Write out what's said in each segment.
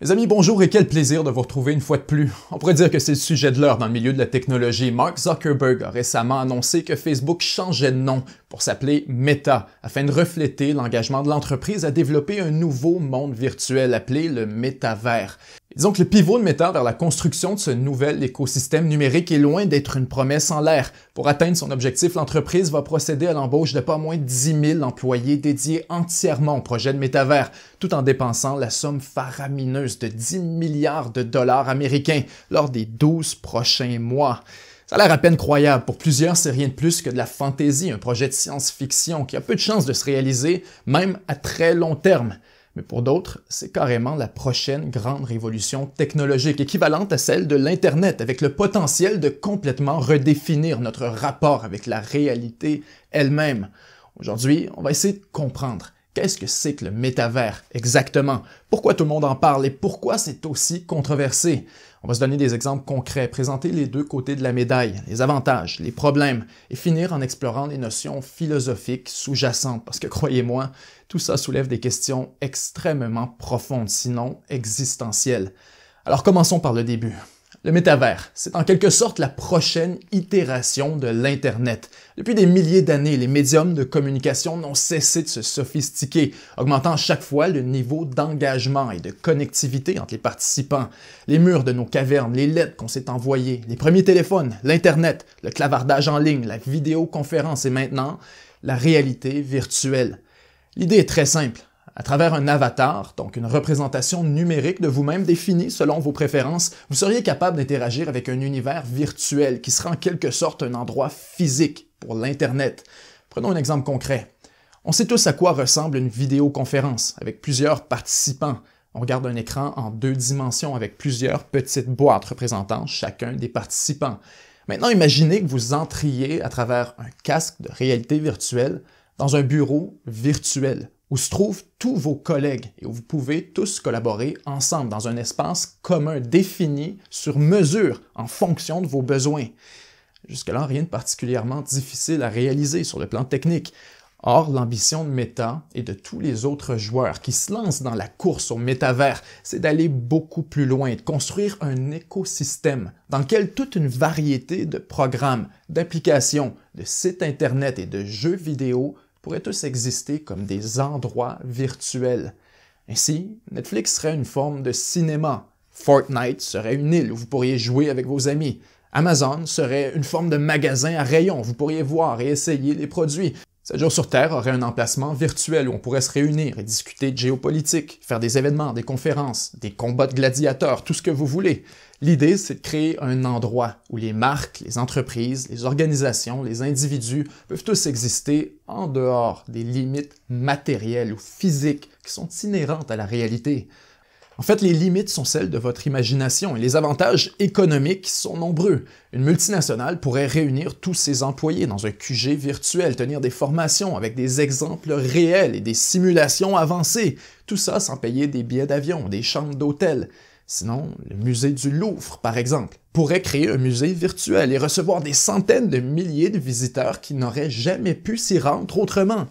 Mes amis, bonjour et quel plaisir de vous retrouver une fois de plus. On pourrait dire que c'est le sujet de l'heure dans le milieu de la technologie. Mark Zuckerberg a récemment annoncé que Facebook changeait de nom pour s'appeler Meta, afin de refléter l'engagement de l'entreprise à développer un nouveau monde virtuel appelé le métavers. Disons que le pivot de Meta vers la construction de ce nouvel écosystème numérique est loin d'être une promesse en l'air. Pour atteindre son objectif, l'entreprise va procéder à l'embauche de pas moins de 10 000 employés dédiés entièrement au projet de métavers, tout en dépensant la somme faramineuse de 10 milliards de dollars américains lors des 12 prochains mois. Ça a l'air à peine croyable. Pour plusieurs, c'est rien de plus que de la fantaisie, un projet de science-fiction qui a peu de chances de se réaliser, même à très long terme. Mais pour d'autres, c'est carrément la prochaine grande révolution technologique, équivalente à celle de l'Internet, avec le potentiel de complètement redéfinir notre rapport avec la réalité elle-même. Aujourd'hui, on va essayer de comprendre qu'est-ce que c'est que le métavers exactement, pourquoi tout le monde en parle et pourquoi c'est aussi controversé. On va se donner des exemples concrets, présenter les deux côtés de la médaille, les avantages, les problèmes, et finir en explorant les notions philosophiques sous-jacentes, parce que croyez-moi, tout ça soulève des questions extrêmement profondes, sinon existentielles. Alors commençons par le début. Le métavers, c'est en quelque sorte la prochaine itération de l'Internet. Depuis des milliers d'années, les médiums de communication n'ont cessé de se sophistiquer, augmentant chaque fois le niveau d'engagement et de connectivité entre les participants. Les murs de nos cavernes, les lettres qu'on s'est envoyées, les premiers téléphones, l'Internet, le clavardage en ligne, la vidéoconférence et maintenant, la réalité virtuelle. L'idée est très simple. À travers un avatar, donc une représentation numérique de vous-même définie selon vos préférences, vous seriez capable d'interagir avec un univers virtuel qui sera en quelque sorte un endroit physique pour l'Internet. Prenons un exemple concret. On sait tous à quoi ressemble une vidéoconférence avec plusieurs participants. On regarde un écran en 2 dimensions avec plusieurs petites boîtes représentant chacun des participants. Maintenant, imaginez que vous entriez à travers un casque de réalité virtuelle dans un bureau virtuel où se trouvent tous vos collègues et où vous pouvez tous collaborer ensemble dans un espace commun défini sur mesure en fonction de vos besoins. Jusque-là, rien de particulièrement difficile à réaliser sur le plan technique. Or, l'ambition de Meta et de tous les autres joueurs qui se lancent dans la course au métavers, c'est d'aller beaucoup plus loin, de construire un écosystème dans lequel toute une variété de programmes, d'applications, de sites Internet et de jeux vidéo pourraient tous exister comme des endroits virtuels. Ainsi, Netflix serait une forme de cinéma, Fortnite serait une île où vous pourriez jouer avec vos amis, Amazon serait une forme de magasin à rayons où vous pourriez voir et essayer les produits, 7 jours sur Terre aurait un emplacement virtuel où on pourrait se réunir et discuter de géopolitique, faire des événements, des conférences, des combats de gladiateurs, tout ce que vous voulez. L'idée, c'est de créer un endroit où les marques, les entreprises, les organisations, les individus peuvent tous exister en dehors des limites matérielles ou physiques qui sont inhérentes à la réalité. En fait, les limites sont celles de votre imagination et les avantages économiques sont nombreux. Une multinationale pourrait réunir tous ses employés dans un QG virtuel, tenir des formations avec des exemples réels et des simulations avancées, tout ça sans payer des billets d'avion, des chambres d'hôtel. Sinon, le musée du Louvre, par exemple, pourrait créer un musée virtuel et recevoir des centaines de milliers de visiteurs qui n'auraient jamais pu s'y rendre autrement.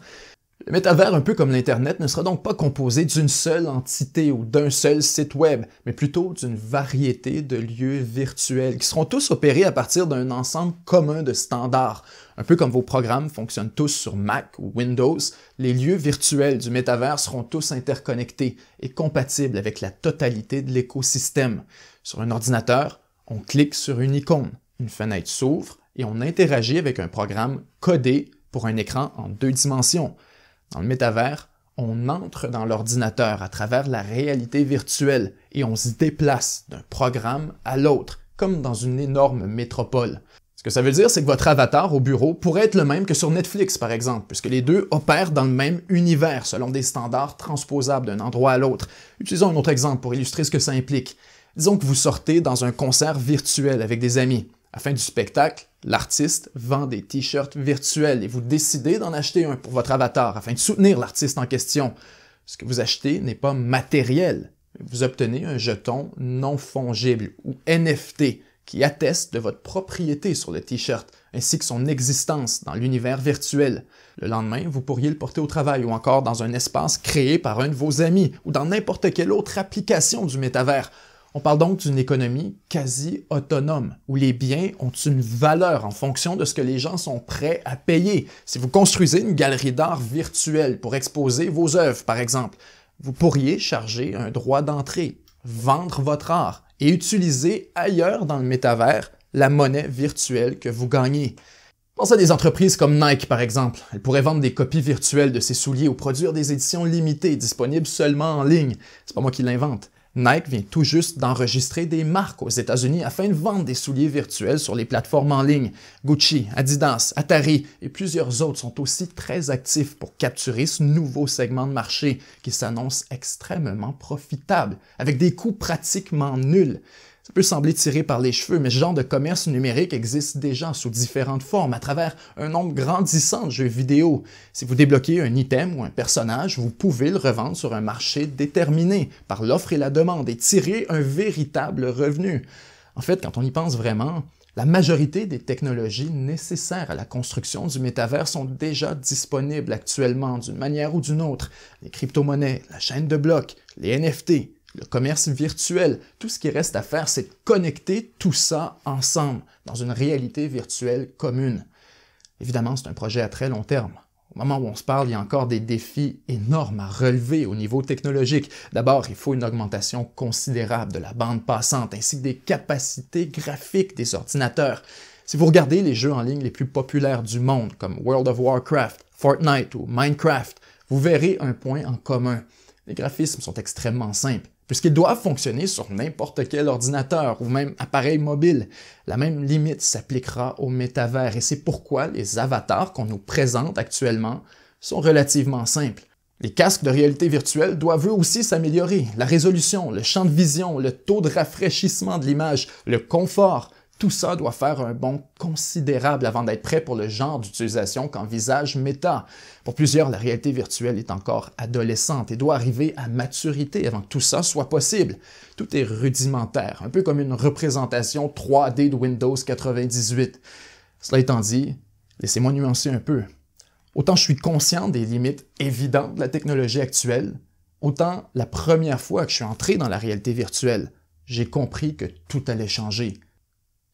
Le métavers, un peu comme l'Internet, ne sera donc pas composé d'une seule entité ou d'un seul site web, mais plutôt d'une variété de lieux virtuels qui seront tous opérés à partir d'un ensemble commun de standards. Un peu comme vos programmes fonctionnent tous sur Mac ou Windows, les lieux virtuels du métavers seront tous interconnectés et compatibles avec la totalité de l'écosystème. Sur un ordinateur, on clique sur une icône, une fenêtre s'ouvre et on interagit avec un programme codé pour un écran en 2 dimensions. Dans le métavers, on entre dans l'ordinateur à travers la réalité virtuelle et on se déplace d'un programme à l'autre, comme dans une énorme métropole. Ce que ça veut dire, c'est que votre avatar au bureau pourrait être le même que sur Netflix, par exemple, puisque les deux opèrent dans le même univers selon des standards transposables d'un endroit à l'autre. Utilisons un autre exemple pour illustrer ce que ça implique. Disons que vous sortez dans un concert virtuel avec des amis. À la fin du spectacle, l'artiste vend des t-shirts virtuels et vous décidez d'en acheter un pour votre avatar afin de soutenir l'artiste en question. Ce que vous achetez n'est pas matériel. Vous obtenez un jeton non fongible ou NFT qui atteste de votre propriété sur le t-shirt. ainsi que son existence dans l'univers virtuel. Le lendemain, vous pourriez le porter au travail ou encore dans un espace créé par un de vos amis ou dans n'importe quelle autre application du métavers. On parle donc d'une économie quasi autonome, où les biens ont une valeur en fonction de ce que les gens sont prêts à payer. Si vous construisez une galerie d'art virtuelle pour exposer vos œuvres, par exemple, vous pourriez charger un droit d'entrée, vendre votre art et utiliser ailleurs dans le métavers la monnaie virtuelle que vous gagnez. Pensez à des entreprises comme Nike, par exemple. Elles pourraient vendre des copies virtuelles de ses souliers ou produire des éditions limitées disponibles seulement en ligne. C'est pas moi qui l'invente. Nike vient tout juste d'enregistrer des marques aux États-Unis afin de vendre des souliers virtuels sur les plateformes en ligne. Gucci, Adidas, Atari et plusieurs autres sont aussi très actifs pour capturer ce nouveau segment de marché qui s'annonce extrêmement profitable, avec des coûts pratiquement nuls. Ça peut sembler tiré par les cheveux, mais ce genre de commerce numérique existe déjà sous différentes formes à travers un nombre grandissant de jeux vidéo. Si vous débloquez un item ou un personnage, vous pouvez le revendre sur un marché déterminé par l'offre et la demande et tirer un véritable revenu. En fait, quand on y pense vraiment, la majorité des technologies nécessaires à la construction du métavers sont déjà disponibles actuellement d'une manière ou d'une autre. Les crypto-monnaies, la chaîne de blocs, les NFT, le commerce virtuel, tout ce qui reste à faire, c'est de connecter tout ça ensemble dans une réalité virtuelle commune. Évidemment, c'est un projet à très long terme. Au moment où on se parle, il y a encore des défis énormes à relever au niveau technologique. D'abord, il faut une augmentation considérable de la bande passante ainsi que des capacités graphiques des ordinateurs. Si vous regardez les jeux en ligne les plus populaires du monde, comme World of Warcraft, Fortnite ou Minecraft, vous verrez un point en commun. Les graphismes sont extrêmement simples, puisqu'ils doivent fonctionner sur n'importe quel ordinateur ou même appareil mobile. La même limite s'appliquera au métavers et c'est pourquoi les avatars qu'on nous présente actuellement sont relativement simples. Les casques de réalité virtuelle doivent eux aussi s'améliorer. La résolution, le champ de vision, le taux de rafraîchissement de l'image, le confort, tout ça doit faire un bond considérable avant d'être prêt pour le genre d'utilisation qu'envisage Meta. Pour plusieurs, la réalité virtuelle est encore adolescente et doit arriver à maturité avant que tout ça soit possible. Tout est rudimentaire, un peu comme une représentation 3D de Windows 98. Cela étant dit, laissez-moi nuancer un peu. Autant je suis conscient des limites évidentes de la technologie actuelle, autant la première fois que je suis entré dans la réalité virtuelle, j'ai compris que tout allait changer.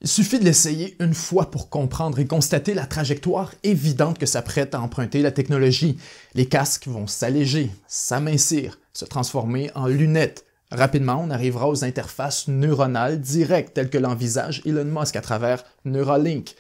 Il suffit de l'essayer une fois pour comprendre et constater la trajectoire évidente que s'apprête à emprunter la technologie. Les casques vont s'alléger, s'amincir, se transformer en lunettes. Rapidement, on arrivera aux interfaces neuronales directes telles que l'envisage Elon Musk à travers Neuralink.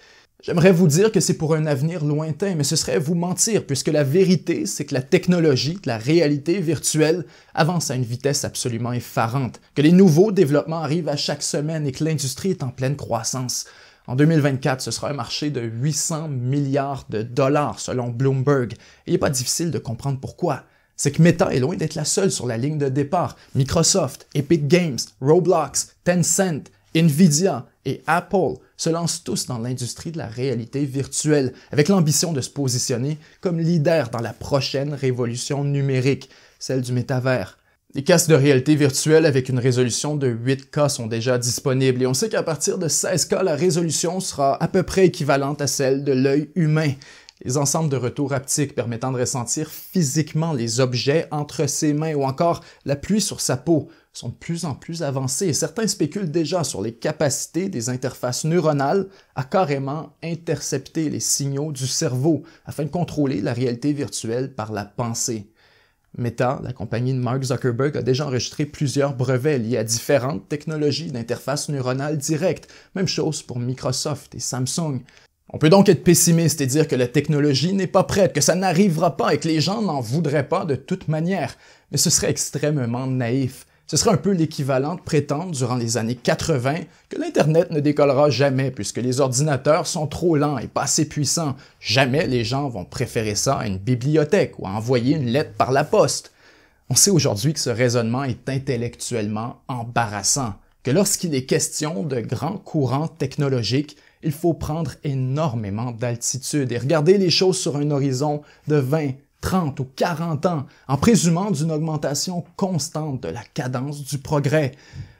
J'aimerais vous dire que c'est pour un avenir lointain, mais ce serait vous mentir, puisque la vérité, c'est que la technologie, la réalité virtuelle, avance à une vitesse absolument effarante, que les nouveaux développements arrivent à chaque semaine et que l'industrie est en pleine croissance. En 2024, ce sera un marché de 800 milliards de dollars selon Bloomberg. Et il n'est pas difficile de comprendre pourquoi. C'est que Meta est loin d'être la seule sur la ligne de départ. Microsoft, Epic Games, Roblox, Tencent, Nvidia et Apple se lancent tous dans l'industrie de la réalité virtuelle, avec l'ambition de se positionner comme leader dans la prochaine révolution numérique, celle du métavers. Les casques de réalité virtuelle avec une résolution de 8K sont déjà disponibles et on sait qu'à partir de 16K, la résolution sera à peu près équivalente à celle de l'œil humain. Les ensembles de retour haptique permettant de ressentir physiquement les objets entre ses mains ou encore l'appui sur sa peau sont de plus en plus avancés et certains spéculent déjà sur les capacités des interfaces neuronales à carrément intercepter les signaux du cerveau afin de contrôler la réalité virtuelle par la pensée. Meta, la compagnie de Mark Zuckerberg, a déjà enregistré plusieurs brevets liés à différentes technologies d'interface neuronale directe. Même chose pour Microsoft et Samsung. On peut donc être pessimiste et dire que la technologie n'est pas prête, que ça n'arrivera pas et que les gens n'en voudraient pas de toute manière. Mais ce serait extrêmement naïf. Ce serait un peu l'équivalent de prétendre durant les années 80 que l'Internet ne décollera jamais puisque les ordinateurs sont trop lents et pas assez puissants. Jamais les gens vont préférer ça à une bibliothèque ou à envoyer une lettre par la poste. On sait aujourd'hui que ce raisonnement est intellectuellement embarrassant, que lorsqu'il est question de grands courants technologiques, il faut prendre énormément d'altitude et regarder les choses sur un horizon de 20, 30 ou 40 ans, en présumant d'une augmentation constante de la cadence du progrès.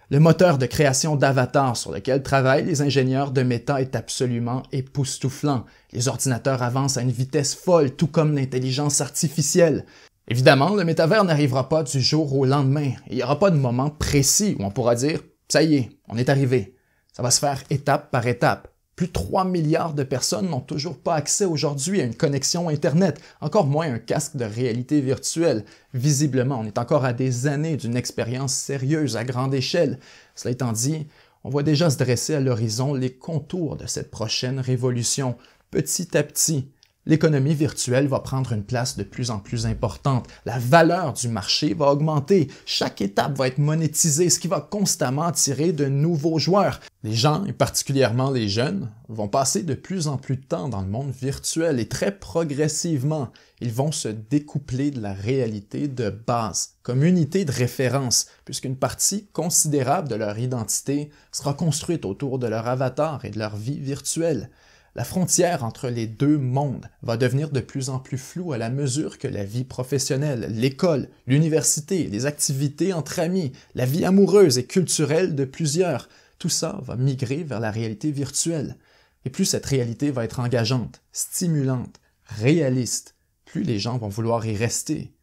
Le moteur de création d'avatars sur lequel travaillent les ingénieurs de Meta est absolument époustouflant. Les ordinateurs avancent à une vitesse folle, tout comme l'intelligence artificielle. Évidemment, le métavers n'arrivera pas du jour au lendemain. Il n'y aura pas de moment précis où on pourra dire « ça y est, on est arrivé ». Ça va se faire étape par étape. Plus de 3 milliards de personnes n'ont toujours pas accès aujourd'hui à une connexion Internet, encore moins un casque de réalité virtuelle. Visiblement, on est encore à des années d'une expérience sérieuse à grande échelle. Cela étant dit, on voit déjà se dresser à l'horizon les contours de cette prochaine révolution, petit à petit. L'économie virtuelle va prendre une place de plus en plus importante. La valeur du marché va augmenter. Chaque étape va être monétisée, ce qui va constamment attirer de nouveaux joueurs. Les gens, et particulièrement les jeunes, vont passer de plus en plus de temps dans le monde virtuel et très progressivement, ils vont se découpler de la réalité de base, comme unité de référence, puisqu'une partie considérable de leur identité sera construite autour de leur avatar et de leur vie virtuelle. La frontière entre les deux mondes va devenir de plus en plus floue à la mesure que la vie professionnelle, l'école, l'université, les activités entre amis, la vie amoureuse et culturelle de plusieurs, tout ça va migrer vers la réalité virtuelle. Et plus cette réalité va être engageante, stimulante, réaliste, plus les gens vont vouloir y rester.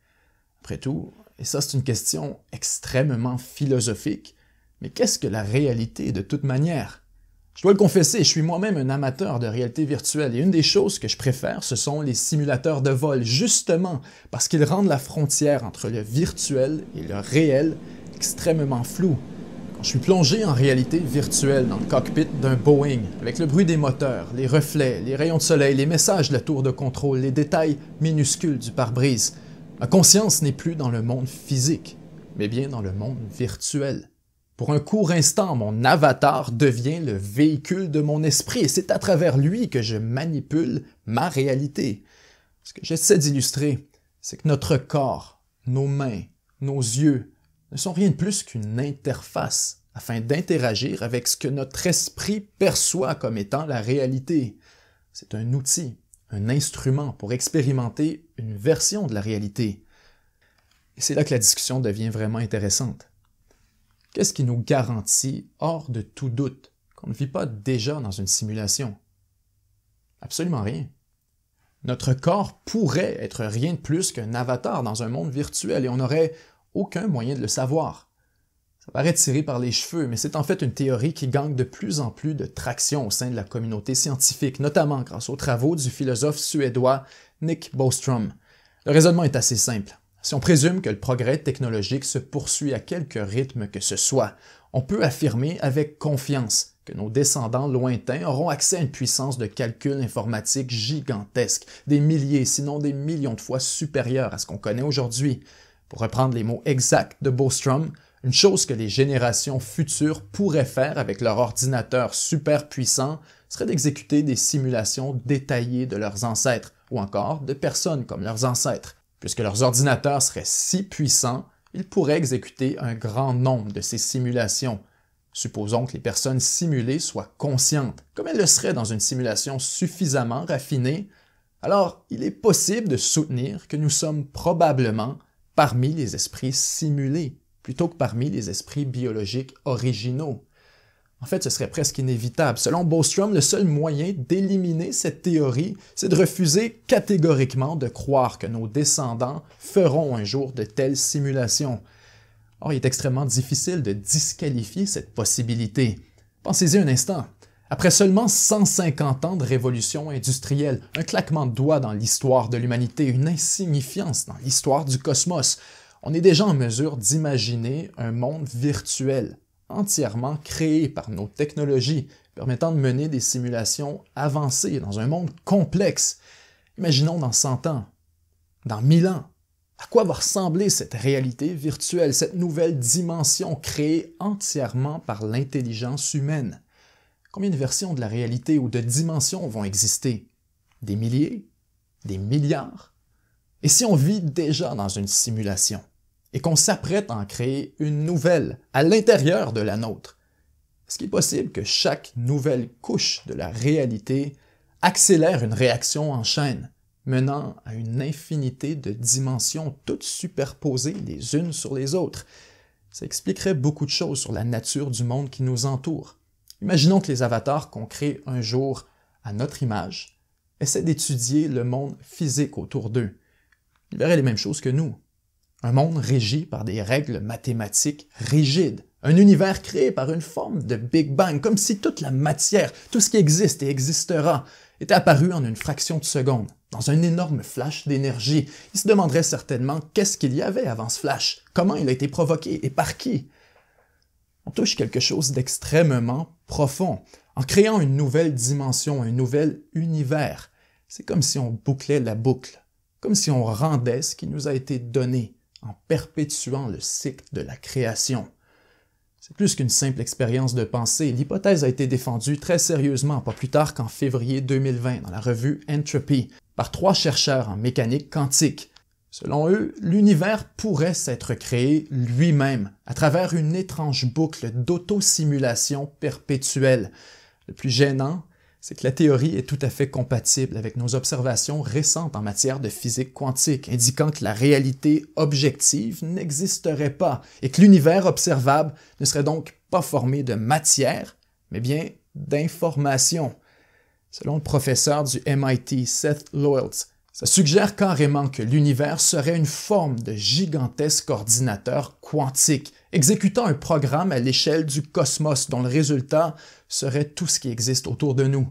Après tout, et ça c'est une question extrêmement philosophique, mais qu'est-ce que la réalité de toute manière? Je dois le confesser, je suis moi-même un amateur de réalité virtuelle et une des choses que je préfère, ce sont les simulateurs de vol, justement parce qu'ils rendent la frontière entre le virtuel et le réel extrêmement floue. Quand je suis plongé en réalité virtuelle dans le cockpit d'un Boeing, avec le bruit des moteurs, les reflets, les rayons de soleil, les messages de la tour de contrôle, les détails minuscules du pare-brise, ma conscience n'est plus dans le monde physique, mais bien dans le monde virtuel. Pour un court instant, mon avatar devient le véhicule de mon esprit et c'est à travers lui que je manipule ma réalité. Ce que j'essaie d'illustrer, c'est que notre corps, nos mains, nos yeux ne sont rien de plus qu'une interface afin d'interagir avec ce que notre esprit perçoit comme étant la réalité. C'est un outil, un instrument pour expérimenter une version de la réalité. Et c'est là que la discussion devient vraiment intéressante. Qu'est-ce qui nous garantit, hors de tout doute, qu'on ne vit pas déjà dans une simulation? Absolument rien. Notre corps pourrait être rien de plus qu'un avatar dans un monde virtuel et on n'aurait aucun moyen de le savoir. Ça paraît tiré par les cheveux, mais c'est en fait une théorie qui gagne de plus en plus de traction au sein de la communauté scientifique, notamment grâce aux travaux du philosophe suédois Nick Bostrom. Le raisonnement est assez simple. Si on présume que le progrès technologique se poursuit à quelque rythme que ce soit, on peut affirmer avec confiance que nos descendants lointains auront accès à une puissance de calcul informatique gigantesque, des milliers, sinon des millions de fois supérieure à ce qu'on connaît aujourd'hui. Pour reprendre les mots exacts de Bostrom, une chose que les générations futures pourraient faire avec leur ordinateur super puissant serait d'exécuter des simulations détaillées de leurs ancêtres, ou encore de personnes comme leurs ancêtres. Puisque leurs ordinateurs seraient si puissants, ils pourraient exécuter un grand nombre de ces simulations. Supposons que les personnes simulées soient conscientes, comme elles le seraient dans une simulation suffisamment raffinée, alors il est possible de soutenir que nous sommes probablement parmi les esprits simulés, plutôt que parmi les esprits biologiques originaux. En fait, ce serait presque inévitable. Selon Bostrom, le seul moyen d'éliminer cette théorie, c'est de refuser catégoriquement de croire que nos descendants feront un jour de telles simulations. Or, il est extrêmement difficile de disqualifier cette possibilité. Pensez-y un instant. Après seulement 150 ans de révolution industrielle, un claquement de doigts dans l'histoire de l'humanité, une insignifiance dans l'histoire du cosmos, on est déjà en mesure d'imaginer un monde virtuel, entièrement créé par nos technologies, permettant de mener des simulations avancées dans un monde complexe. Imaginons dans 100 ans, dans 1000 ans, à quoi va ressembler cette réalité virtuelle, cette nouvelle dimension créée entièrement par l'intelligence humaine? Combien de versions de la réalité ou de dimensions vont exister? Des milliers? Des milliards? Et si on vit déjà dans une simulation? Et qu'on s'apprête à en créer une nouvelle à l'intérieur de la nôtre, est-ce qu'il est possible que chaque nouvelle couche de la réalité accélère une réaction en chaîne, menant à une infinité de dimensions toutes superposées les unes sur les autres? Ça expliquerait beaucoup de choses sur la nature du monde qui nous entoure. Imaginons que les avatars qu'on crée un jour à notre image essaient d'étudier le monde physique autour d'eux. Ils verraient les mêmes choses que nous. Un monde régi par des règles mathématiques rigides. Un univers créé par une forme de Big Bang, comme si toute la matière, tout ce qui existe et existera, était apparu en une fraction de seconde, dans un énorme flash d'énergie. Ils se demanderaient certainement qu'est-ce qu'il y avait avant ce flash, comment il a été provoqué et par qui. On touche quelque chose d'extrêmement profond. En créant une nouvelle dimension, un nouvel univers, c'est comme si on bouclait la boucle, comme si on rendait ce qui nous a été donné en perpétuant le cycle de la création. C'est plus qu'une simple expérience de pensée. L'hypothèse a été défendue très sérieusement, pas plus tard qu'en février 2020, dans la revue Entropy, par 3 chercheurs en mécanique quantique. Selon eux, l'univers pourrait s'être créé lui-même, à travers une étrange boucle d'autosimulation perpétuelle. Le plus gênant, c'est que la théorie est tout à fait compatible avec nos observations récentes en matière de physique quantique, indiquant que la réalité objective n'existerait pas et que l'univers observable ne serait donc pas formé de matière, mais bien d'information. Selon le professeur du MIT, Seth Loyles, ça suggère carrément que l'univers serait une forme de gigantesque ordinateur quantique, exécutant un programme à l'échelle du cosmos dont le résultat serait tout ce qui existe autour de nous.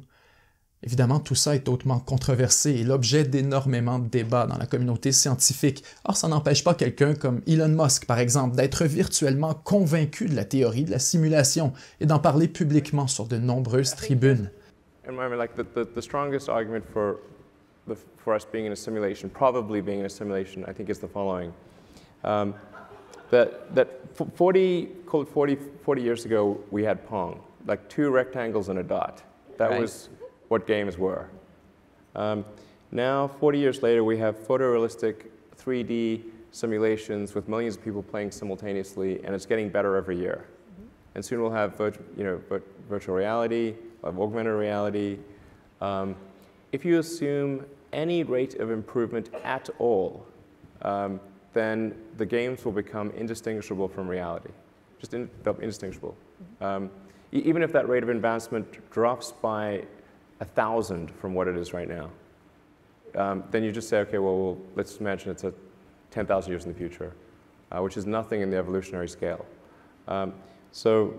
Évidemment, tout ça est hautement controversé et l'objet d'énormément de débats dans la communauté scientifique. Or, ça n'empêche pas quelqu'un comme Elon Musk, par exemple, d'être virtuellement convaincu de la théorie de la simulation et d'en parler publiquement sur de nombreuses tribunes. The strongest argument for us being in a simulation, probably being in a simulation, I think is the following. That 40 years ago, we had Pong, like 2 rectangles and a dot. That was what games were. Now, 40 years later, we have photorealistic 3D simulations with millions of people playing simultaneously, and it's getting better every year. And soon we'll have virtual reality, we'll have augmented reality. If you assume any rate of improvement at all, then the games will become indistinguishable from reality, just indistinguishable. Even if that rate of advancement drops by 1,000 from what it is right now, then you just say, okay, well, let's imagine it's 10,000 years in the future, which is nothing in the evolutionary scale. So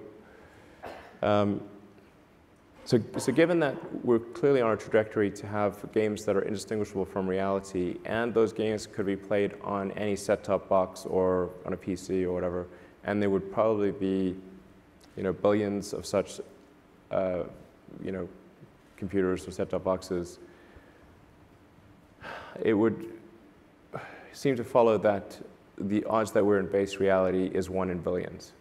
given that we're clearly on a trajectory to have games that are indistinguishable from reality, and those games could be played on any set-top box or on a PC or whatever, and there would probably be, billions of such, computers or set-top boxes, it would seem to follow that the odds that we're in base reality is 1 in billions.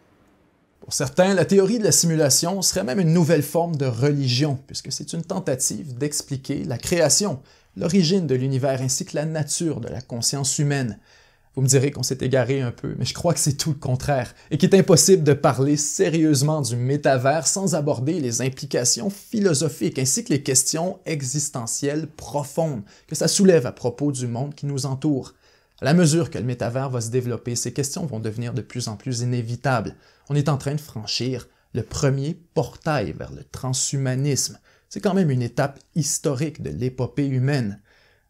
Pour certains, la théorie de la simulation serait même une nouvelle forme de religion, puisque c'est une tentative d'expliquer la création, l'origine de l'univers ainsi que la nature de la conscience humaine. Vous me direz qu'on s'est égaré un peu, mais je crois que c'est tout le contraire, et qu'il est impossible de parler sérieusement du métavers sans aborder les implications philosophiques ainsi que les questions existentielles profondes que ça soulève à propos du monde qui nous entoure. À la mesure que le métavers va se développer, ces questions vont devenir de plus en plus inévitables. On est en train de franchir le premier portail vers le transhumanisme. C'est quand même une étape historique de l'épopée humaine.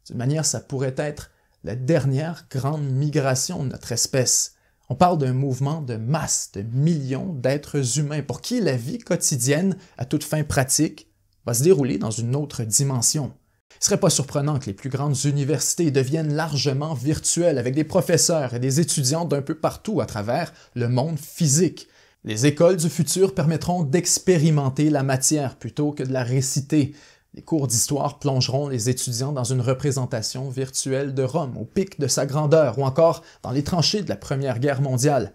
D'une manière, ça pourrait être la dernière grande migration de notre espèce. On parle d'un mouvement de masse de millions d'êtres humains pour qui la vie quotidienne, à toute fin pratique, va se dérouler dans une autre dimension. Il ne serait pas surprenant que les plus grandes universités deviennent largement virtuelles avec des professeurs et des étudiants d'un peu partout à travers le monde physique. Les écoles du futur permettront d'expérimenter la matière plutôt que de la réciter. Les cours d'histoire plongeront les étudiants dans une représentation virtuelle de Rome, au pic de sa grandeur, ou encore dans les tranchées de la Première Guerre mondiale.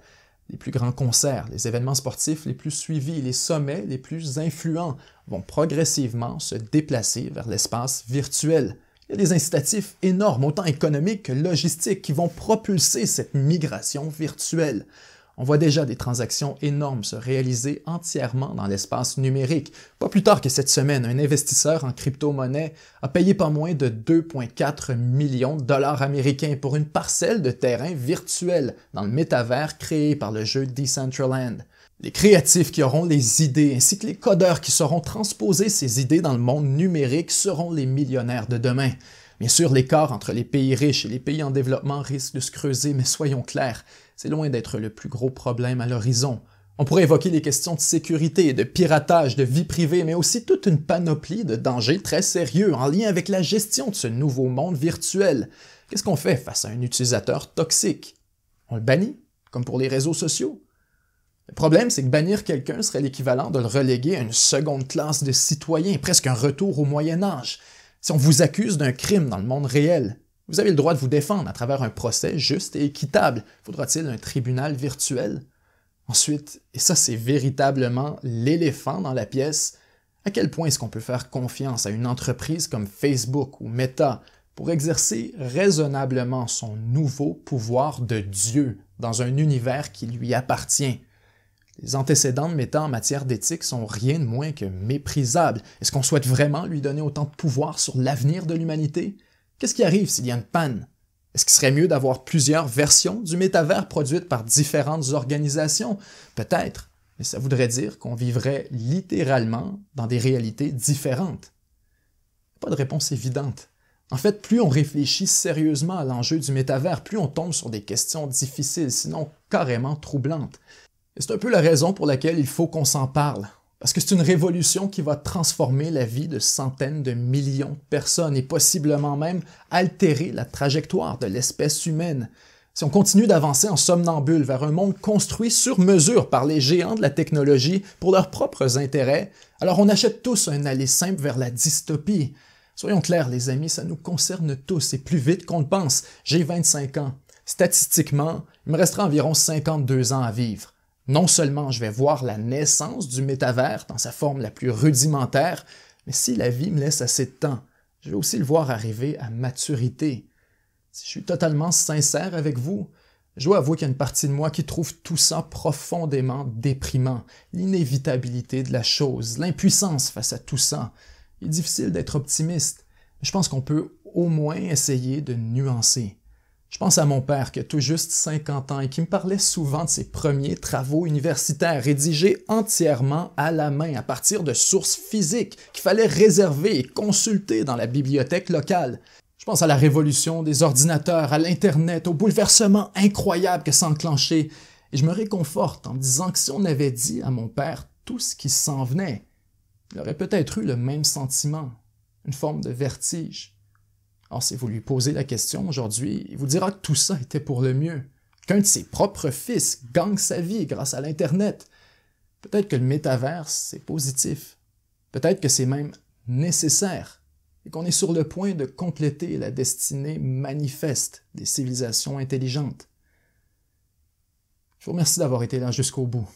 Les plus grands concerts, les événements sportifs les plus suivis, les sommets les plus influents vont progressivement se déplacer vers l'espace virtuel. Il y a des incitatifs énormes, autant économiques que logistiques, qui vont propulser cette migration virtuelle. On voit déjà des transactions énormes se réaliser entièrement dans l'espace numérique. Pas plus tard que cette semaine, un investisseur en crypto-monnaie a payé pas moins de 2,4 millions de dollars américains pour une parcelle de terrain virtuel dans le métavers créé par le jeu Decentraland. Les créatifs qui auront les idées ainsi que les codeurs qui sauront transposer ces idées dans le monde numérique seront les millionnaires de demain. Bien sûr, l'écart entre les pays riches et les pays en développement risque de se creuser, mais soyons clairs, c'est loin d'être le plus gros problème à l'horizon. On pourrait évoquer les questions de sécurité, de piratage, de vie privée, mais aussi toute une panoplie de dangers très sérieux en lien avec la gestion de ce nouveau monde virtuel. Qu'est-ce qu'on fait face à un utilisateur toxique? On le bannit, comme pour les réseaux sociaux? Le problème, c'est que bannir quelqu'un serait l'équivalent de le reléguer à une seconde classe de citoyens, presque un retour au Moyen Âge. Si on vous accuse d'un crime dans le monde réel, vous avez le droit de vous défendre à travers un procès juste et équitable. Faudra-t-il un tribunal virtuel? Ensuite, et ça c'est véritablement l'éléphant dans la pièce, à quel point est-ce qu'on peut faire confiance à une entreprise comme Facebook ou Meta pour exercer raisonnablement son nouveau pouvoir de Dieu dans un univers qui lui appartient? Les antécédents de Meta en matière d'éthique sont rien de moins que méprisables. Est-ce qu'on souhaite vraiment lui donner autant de pouvoir sur l'avenir de l'humanité? Qu'est-ce qui arrive s'il y a une panne? Est-ce qu'il serait mieux d'avoir plusieurs versions du métavers produites par différentes organisations? Peut-être, mais ça voudrait dire qu'on vivrait littéralement dans des réalités différentes. Pas de réponse évidente. En fait, plus on réfléchit sérieusement à l'enjeu du métavers, plus on tombe sur des questions difficiles, sinon carrément troublantes. Et c'est un peu la raison pour laquelle il faut qu'on s'en parle. Parce que c'est une révolution qui va transformer la vie de centaines de millions de personnes et possiblement même altérer la trajectoire de l'espèce humaine. Si on continue d'avancer en somnambule vers un monde construit sur mesure par les géants de la technologie pour leurs propres intérêts, alors on achète tous un aller simple vers la dystopie. Soyons clairs, les amis, ça nous concerne tous et plus vite qu'on le pense. J'ai 25 ans. Statistiquement, il me restera environ 52 ans à vivre. Non seulement je vais voir la naissance du métavers dans sa forme la plus rudimentaire, mais si la vie me laisse assez de temps, je vais aussi le voir arriver à maturité. Si je suis totalement sincère avec vous, je dois avouer qu'il y a une partie de moi qui trouve tout ça profondément déprimant, l'inévitabilité de la chose, l'impuissance face à tout ça. Il est difficile d'être optimiste, mais je pense qu'on peut au moins essayer de nuancer. Je pense à mon père qui a tout juste 50 ans et qui me parlait souvent de ses premiers travaux universitaires rédigés entièrement à la main à partir de sources physiques qu'il fallait réserver et consulter dans la bibliothèque locale. Je pense à la révolution des ordinateurs, à l'Internet, au bouleversement incroyable que ça a enclenché. Et je me réconforte en me disant que si on avait dit à mon père tout ce qui s'en venait, il aurait peut-être eu le même sentiment, une forme de vertige. Alors, si vous lui posez la question aujourd'hui, il vous dira que tout ça était pour le mieux, qu'un de ses propres fils gagne sa vie grâce à l'Internet. Peut-être que le métavers, c'est positif. Peut-être que c'est même nécessaire et qu'on est sur le point de compléter la destinée manifeste des civilisations intelligentes. Je vous remercie d'avoir été là jusqu'au bout.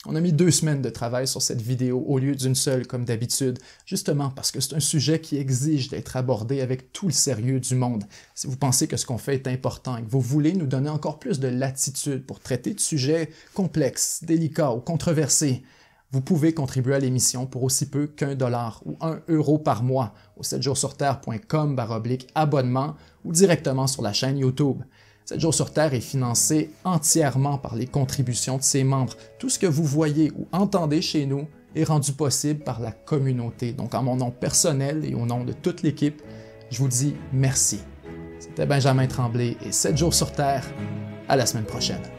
On a mis 2 semaines de travail sur cette vidéo au lieu d'une seule comme d'habitude, justement parce que c'est un sujet qui exige d'être abordé avec tout le sérieux du monde. Si vous pensez que ce qu'on fait est important et que vous voulez nous donner encore plus de latitude pour traiter de sujets complexes, délicats ou controversés, vous pouvez contribuer à l'émission pour aussi peu qu'$1 ou 1 euro par mois au 7jourssurterre.com/abonnement ou directement sur la chaîne YouTube. 7 jours sur Terre est financé entièrement par les contributions de ses membres. Tout ce que vous voyez ou entendez chez nous est rendu possible par la communauté. Donc en mon nom personnel et au nom de toute l'équipe, je vous dis merci. C'était Benjamin Tremblay et 7 jours sur Terre. À la semaine prochaine.